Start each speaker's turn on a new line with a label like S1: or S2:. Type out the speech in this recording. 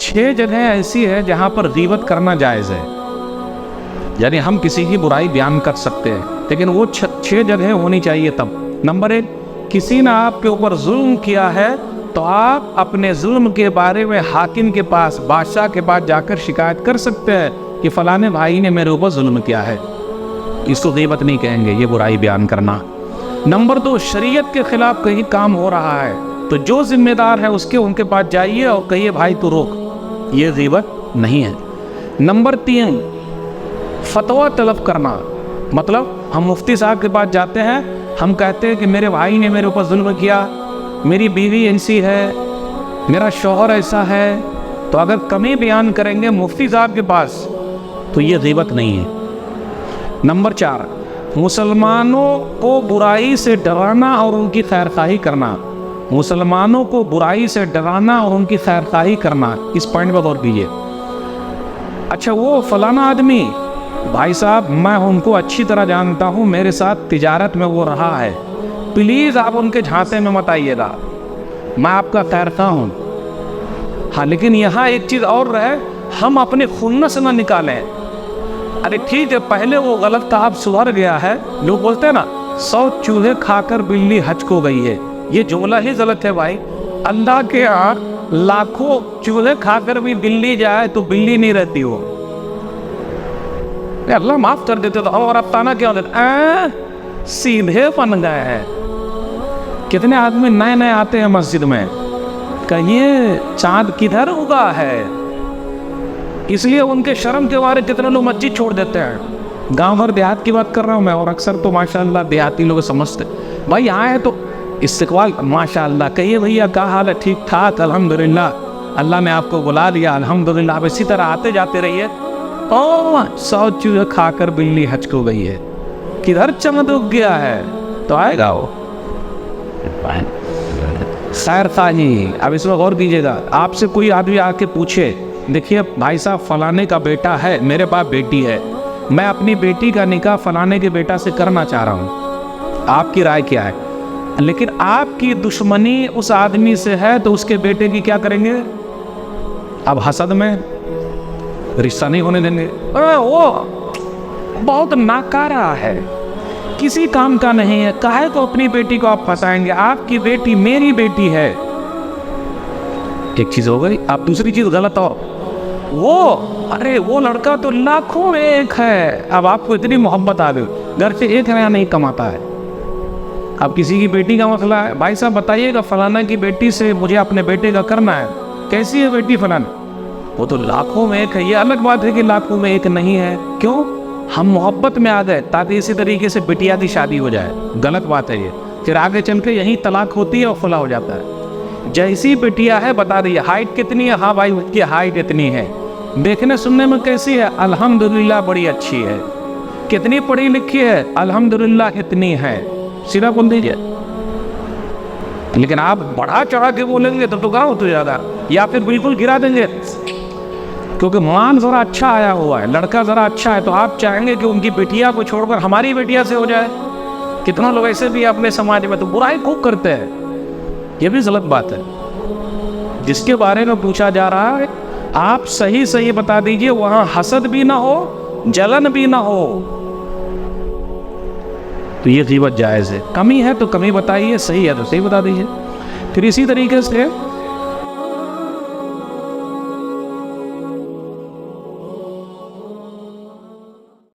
S1: 6 जगह ऐसी है जहाँ पर गीबत करना जायज़ है, यानी हम किसी की बुराई बयान कर सकते हैं, लेकिन वो 6 जगह होनी चाहिए तब। नंबर 1, किसी ने आपके ऊपर जुल्म किया है तो आप अपने जुल्म के बारे में हाकिम के पास, बादशाह के पास जाकर शिकायत कर सकते हैं कि फलाने भाई ने मेरे ऊपर जुल्म किया है। इसको गीबत नहीं कहेंगे, ये बुराई बयान करना। नंबर 2, शरीयत के खिलाफ कहीं काम हो रहा है तो जो जिम्मेदार है उनके पास जाइए और कहिए भाई तू रोक, ये गीबत नहीं है। नंबर 3, फतवा तलब करना, मतलब हम मुफ्ती साहब के पास जाते हैं, हम कहते हैं कि मेरे भाई ने मेरे ऊपर जुल्म किया, मेरी बीवी ऐसी है, मेरा शौहर ऐसा है, तो अगर कमी बयान करेंगे मुफ्ती साहब के पास तो ये गीबत नहीं है। नंबर 4, मुसलमानों को बुराई से डराना और उनकी खैरखाही करना, मुसलमानों को बुराई से डराना और उनकी खैरखाही करना, इस पॉइंट पर गौर कीजिए। अच्छा, वो फलाना आदमी, भाई साहब मैं उनको अच्छी तरह जानता हूँ, मेरे साथ तिजारत में वो रहा है, प्लीज़ आप उनके झांसे में मत आइएगा, मैं आपका खैरखा हूँ। हाँ, लेकिन यहाँ एक चीज़ और है, हम अपने खुन्नस न निकालें। अरे ठीक है, पहले वो गलत था, अब सुधर गया है। लोग बोलते हैं ना, 100 चूहे खाकर बिल्ली हज को गई है, ये जुमला ही गलत है भाई। अल्लाह के यहाँ लाखों चूहे खाकर भी बिल्ली जाए तो बिल्ली नहीं रहती वो, अल्लाह माफ कर देते तो हम और अब ताना क्या देते, सीधे बन गए हैं। कितने आदमी नए नए आते हैं मस्जिद में, कहिए चांद किधर उगा है, इसलिए उनके शर्म के बारे कितने लोग मस्जिद छोड़ देते हैं। गांव भर देहात की बात कर रहा हूँ मैं, और अक्सर तो माशाल्लाह देहाती लोग समझते भाई यहाँ है तो इस्तिकबाल माशाल्लाह, कहिए भैया क्या हाल है, ठीक ठाक अल्हम्दुलिल्लाह, अल्लाह ने आपको बुला लिया अल्हम्दुलिल्लाह। अब इसी तरह आते जाते रहिए। 100 चूहे खाकर बिल्ली हज को गई है, किधर चमक उग गया है, तो आएगा वो खैर खाही। अब इसमें गौर कीजिएगा, आपसे कोई आदमी आके पूछे, देखिए भाई साहब फलाने का बेटा है, मेरे पास बेटी है, मैं अपनी बेटी का निकाह फलाने के बेटा से करना चाह रहा हूँ, आपकी राय क्या है? लेकिन आपकी दुश्मनी उस आदमी से है तो उसके बेटे की क्या करेंगे? अब हसद में रिश्ता नहीं होने देंगे, वो बहुत नाकारा है, किसी काम का नहीं है, काहे को अपनी बेटी को आप फंसाएंगे? आपकी बेटी मेरी बेटी है, एक चीज हो गई। आप दूसरी चीज गलत हो, वो अरे वो लड़का तो लाखों में एक है, अब आपको इतनी मोहब्बत आ गई, घर से 1 नया नहीं कमाता है। अब किसी की बेटी का मसला है, भाई साहब बताइएगा फलाना की बेटी से मुझे अपने बेटे का करना है, कैसी है बेटी फलाना? वो तो लाखों में एक है। ये अलग बात है कि लाखों में एक नहीं है, क्यों? हम मोहब्बत में आ गए ताकि इसी तरीके से बिटिया की शादी हो जाए, गलत बात है ये। फिर आगे चल के यही तलाक होती है और खुला हो जाता है। जैसी बिटिया है बता दी, हाइट कितनी है? हाँ भाई उसकी हाइट इतनी है। देखने सुनने में कैसी है? अल्हम्दुलिल्लाह बड़ी अच्छी है। कितनी पढ़ी लिखी है? अल्हम्दुलिल्लाह इतनी है। सीधा बोल दीजिए। लेकिन आप बढ़ा चढ़ा के बोलेंगे तो गाँव तो ज़्यादा, या फिर बिल्कुल गिरा देंगे, क्योंकि मान ज़रा अच्छा आया हुआ है, लड़का ज़रा अच्छा है, तो आप चाहेंगे कि उनकी बेटिया को छोड़कर हमारी बेटिया से हो जाए। कितना लोग ऐसे भी अपने समाज में तो बुराई खूब करते हैं, ये भी गलत बात है। जिसके बारे में पूछा जा रहा है आप सही सही बता दीजिए, वहाँ हसद भी ना हो, जलन भी ना हो, तो ये गीबत जायज़ है। कमी है तो कमी बताइए, सही है तो सही बता दीजिए। फिर इसी तरीके से